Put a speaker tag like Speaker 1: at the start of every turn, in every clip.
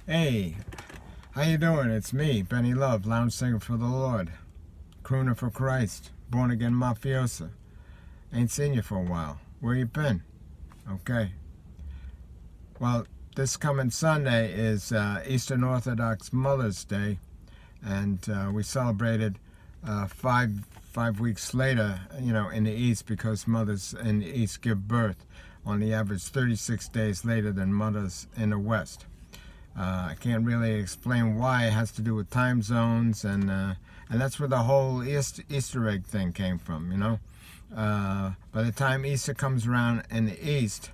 Speaker 1: Hey, how you doing? It's me, Bennie Love, lounge singer for the Lord, crooner for Christ, born again mafiosa. Ain't seen you for a while. Where you been? Okay. Well, this coming Sunday is Eastern Orthodox Mother's Day, and we celebrated five weeks later, in the East, because mothers in the East give birth on the average 36 days later than mothers in the West. I can't really explain why. It has to do with time zones, and that's where the whole Easter egg thing came from, By the time Easter comes around in the East,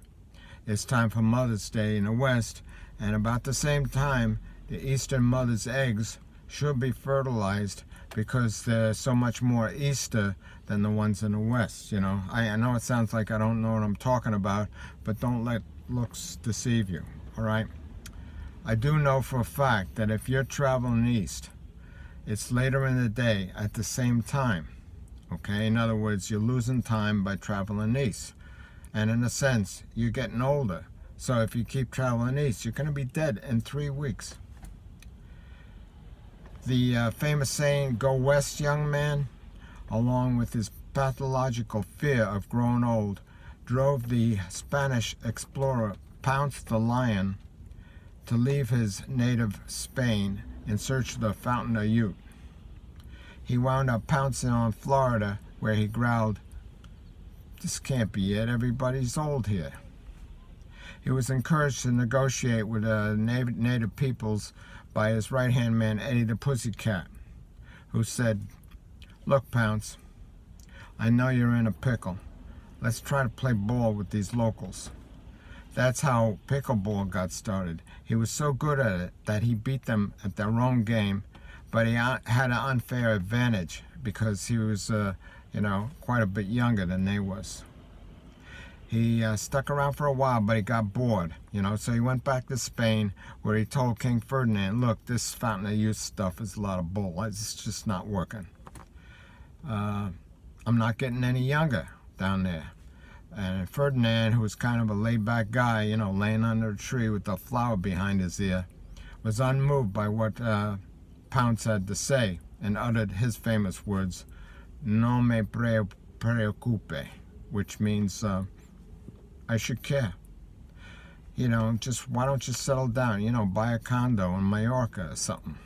Speaker 1: it's time for Mother's Day in the West, and about the same time, the Eastern mother's eggs should be fertilized because they're so much more Easter than the ones in the West, I know it sounds like I don't know what I'm talking about, but don't let looks deceive you, all right? I do know for a fact that if you're traveling east, it's later in the day at the same time, okay? In other words, you're losing time by traveling east. And in a sense, you're getting older. So if you keep traveling east, you're going to be dead in 3 weeks. The famous saying, "Go west, young man," along with his pathological fear of growing old, drove the Spanish explorer Pounce the Lion to leave his native Spain in search of the fountain of youth. He wound up pouncing on Florida, where he growled, "This can't be it, everybody's old here." He was encouraged to negotiate with the native peoples by his right-hand man, Eddie the Pussycat, who said, "Look, Pounce, I know you're in a pickle. Let's try to play ball with these locals." That's how pickleball got started. He was so good at it that he beat them at their own game, but he had an unfair advantage because he was, quite a bit younger than they was. He stuck around for a while, but he got bored, so he went back to Spain, where he told King Ferdinand, "Look, this fountain of youth stuff is a lot of bull. It's just not working. I'm not getting any younger down there." And Ferdinand, who was kind of a laid-back guy, laying under a tree with a flower behind his ear, was unmoved by what Pounce had to say and uttered his famous words, "No me preocupe," which means, I should care. Just why don't you settle down, buy a condo in Mallorca or something.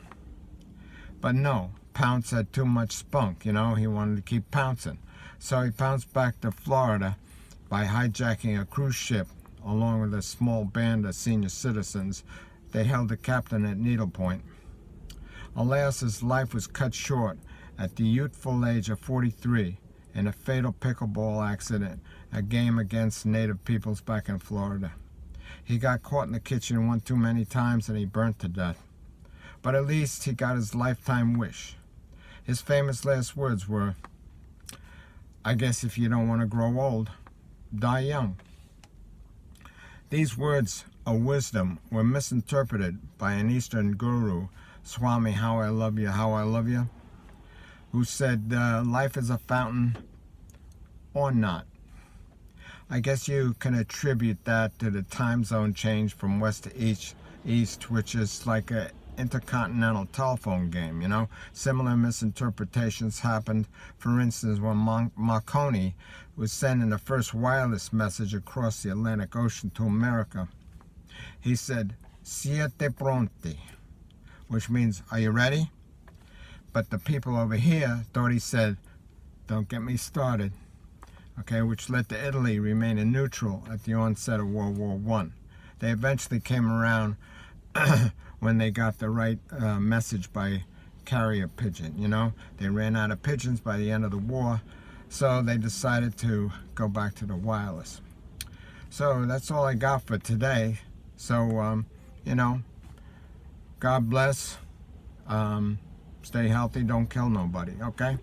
Speaker 1: But no, Pounce had too much spunk, he wanted to keep pouncing. So he pounced back to Florida by hijacking a cruise ship along with a small band of senior citizens. They held the captain at Needle Point. Alas, his life was cut short at the youthful age of 43 in a fatal pickleball accident, a game against native peoples back in Florida. He got caught in the kitchen one too many times and he burnt to death. But at least he got his lifetime wish. His famous last words were, "I guess if you don't want to grow old, die young." These words of wisdom were misinterpreted by an Eastern guru, Swami How I Love You, who said life is a fountain or not. I guess you can attribute that to the time zone change from west to east, which is like a intercontinental telephone game, Similar misinterpretations happened, for instance, when Marconi was sending the first wireless message across the Atlantic Ocean to America. He said, "Siete pronti," which means, "Are you ready?" But the people over here thought he said, "Don't get me started," okay, which led to Italy remaining neutral at the onset of World War I. They eventually came around when they got the right message by carrier pigeon, They ran out of pigeons by the end of the war, so they decided to go back to the wireless. So that's all I got for today. So, God bless. Stay healthy, don't kill nobody, okay?